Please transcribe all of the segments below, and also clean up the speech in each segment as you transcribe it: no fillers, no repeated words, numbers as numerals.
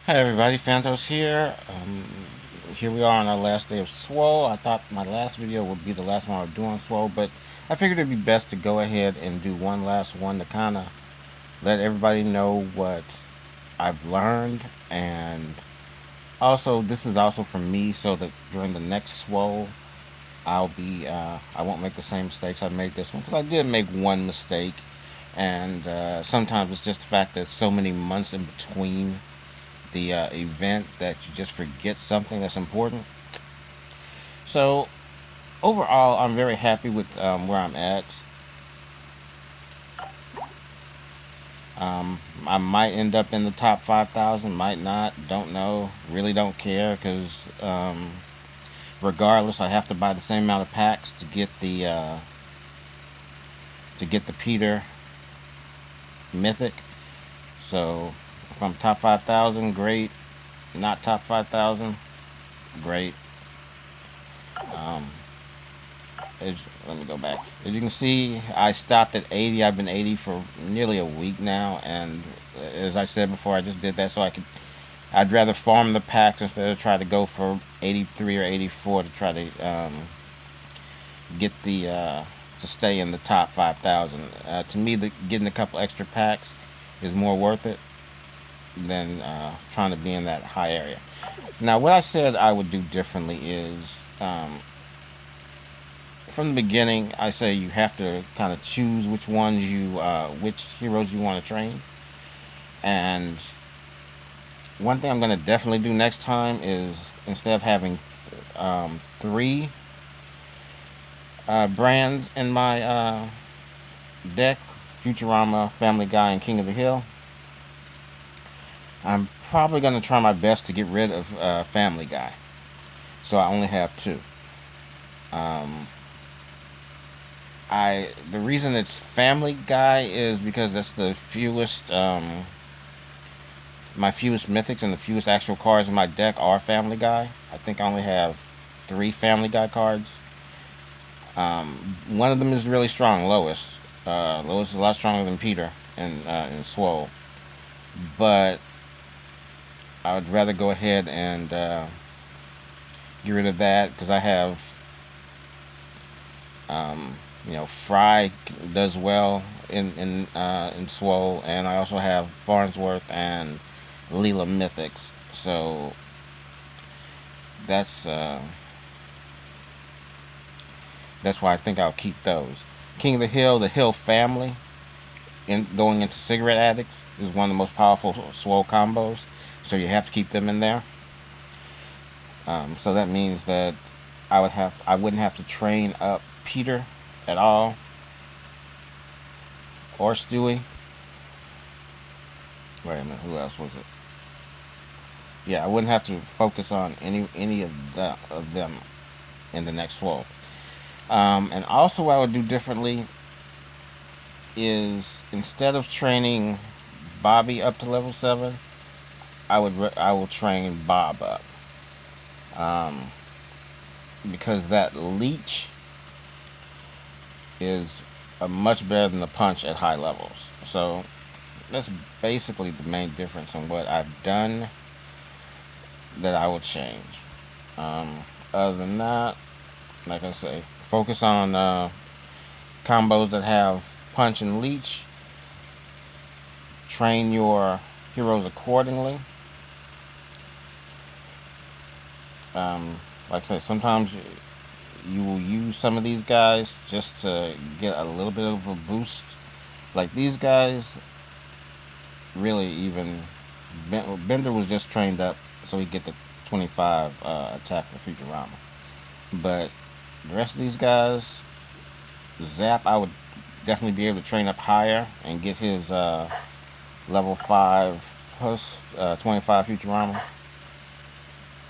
Hi everybody, Phantos here. Here we are on our last day of Swole. I thought my last video would be the last one I would do on Swole, but I figured it'd be best to go ahead and do one last one to kind of let everybody know what I've learned, and also this is also for me so that during the next Swole I won't make the same mistakes I made this one, because I did make one mistake, and sometimes it's just the fact that so many months in between the event that you just forget something that's important. So overall, I'm very happy with where I'm at. I might end up in the top 5,000, might not, don't know, really don't care, because regardless, I have to buy the same amount of packs to get the Peter Mythic. So if I'm top 5,000, great. Not top 5,000, great. Um, Let me go back. As you can see, I stopped at 80. I've been 80 for nearly a week now, and as I said before, I just did that so I'd rather farm the packs instead of try to go for 83 or 84 to try to get to stay in the top 5,000. To me, getting a couple extra packs is more worth it than trying to be in that high area. Now, what I said I would do differently is, from the beginning, I say you have to kind of choose which heroes you want to train. And one thing I'm going to definitely do next time is, instead of having three brands in my deck, Futurama, Family Guy, and King of the Hill, I'm probably going to try my best to get rid of Family Guy. So I only have two. Um, the reason it's Family Guy is because that's the fewest my fewest mythics and the fewest actual cards in my deck are Family Guy. I think I only have three Family Guy cards. One of them is really strong, Lois. Lois is a lot stronger than Peter in Swole, but I would rather go ahead and get rid of that, because I have Fry does well in Swole, and I also have Farnsworth and Leela Mythics. So that's uh, that's why I think I'll keep those. King of the Hill family, going into Cigarette Addicts, is one of the most powerful Swole combos. So you have to keep them in there. So that means that I wouldn't have to train up Peter at all, or Stewie. Wait a minute, who else was it? Yeah, I wouldn't have to focus on any of them in the next Swole. And also, what I would do differently is, instead of training Bobby up to level 7, I will train Bob up, um, because that leech is much better than the punch at high levels. So that's basically the main difference in what I've done that I would change. Um, Other than that, like I say, focus on combos that have punch and leech. Train your heroes accordingly. Like I say, sometimes you will use some of these guys just to get a little bit of a boost. Like these guys, really, even Bender was just trained up so he get the 25 attack for Futurama. But the rest of these guys, Zap, I would definitely be able to train up higher and get his level 5 plus 25 Futurama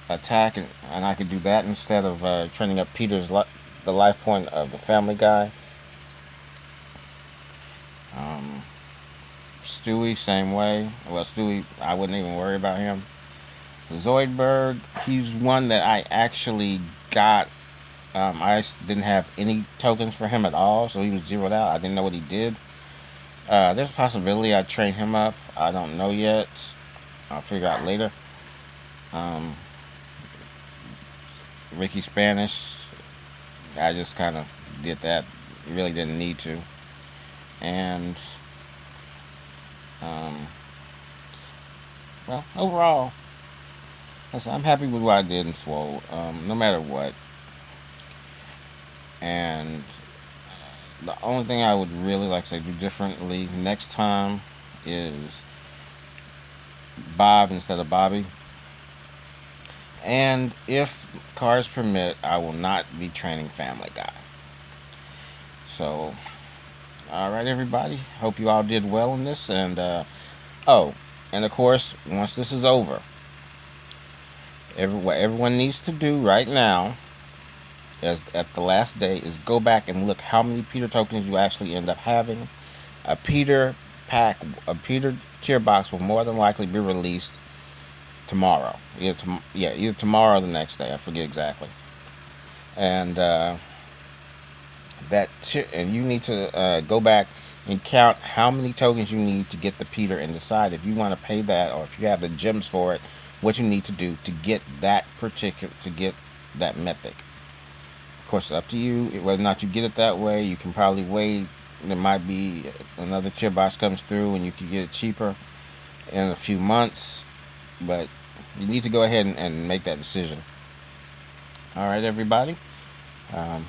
attack, and I could do that instead of training up the life point of the Family Guy. Um, Stewie, same way. Well, Stewie, I wouldn't even worry about him. Zoidberg, he's one that I actually got. I didn't have any tokens for him at all, so he was zeroed out. I didn't know what he did. There's a possibility I'd train him up. I don't know yet. I'll figure out later. Um, Ricky Spanish, I just kind of did that. Really didn't need to. And um, well, overall, I'm happy with what I did in Swole, no matter what. And the only thing I would really like to say do differently next time is Bob instead of Bobby. And if cars permit, I will not be training Family Guy. So, all right, everybody. Hope you all did well in this. And oh, and of course, once this is over, what everyone needs to do right now, as at the last day, is go back and look how many Peter tokens you actually end up having. A Peter pack, a Peter tier box will more than likely be released tomorrow. Either tomorrow or the next day. I forget exactly. And and you need to go back and count how many tokens you need to get the Peter and decide if you want to pay that or if you have the gems for it, what you need to do to get that mythic. Of course, it's up to you whether or not you get it that way. You can probably wait. There might be another tier box comes through and you can get it cheaper in a few months, but you need to go ahead and make that decision. All right, everybody. Um,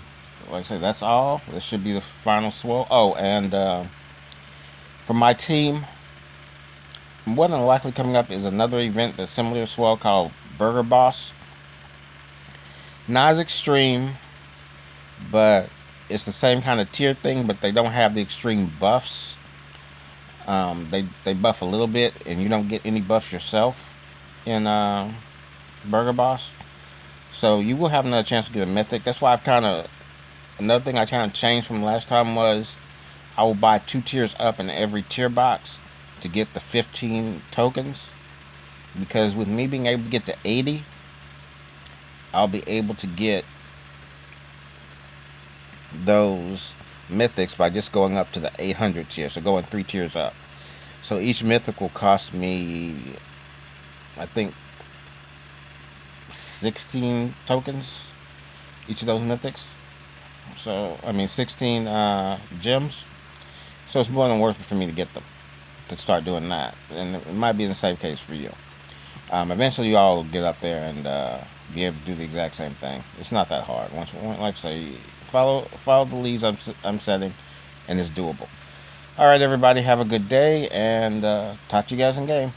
like I said, that's all. This should be the final swell. Oh, and for my team, more than likely coming up is another event that's similar to swell called Burger Boss. Not as extreme, but it's the same kind of tier thing, but they don't have the extreme buffs. They buff a little bit, and you don't get any buffs yourself in Burger Boss. So you will have another chance to get a mythic. That's why another thing I kind of changed from last time was I will buy 2 tiers up in every tier box to get the 15 tokens. Because with me being able to get to 80, I'll be able to get those mythics by just going up to the 800 tier. So going 3 tiers up. So each mythic will cost me, I think, 16 tokens. Each of those mythics. So, I mean, 16 gems. So it's more than worth it for me to get them, to start doing that. And it might be in the same case for you. Eventually, you all will get up there and be able to do the exact same thing. It's not that hard. Like I say, follow the leads I'm setting, and it's doable. All right, everybody, have a good day, and talk to you guys in game.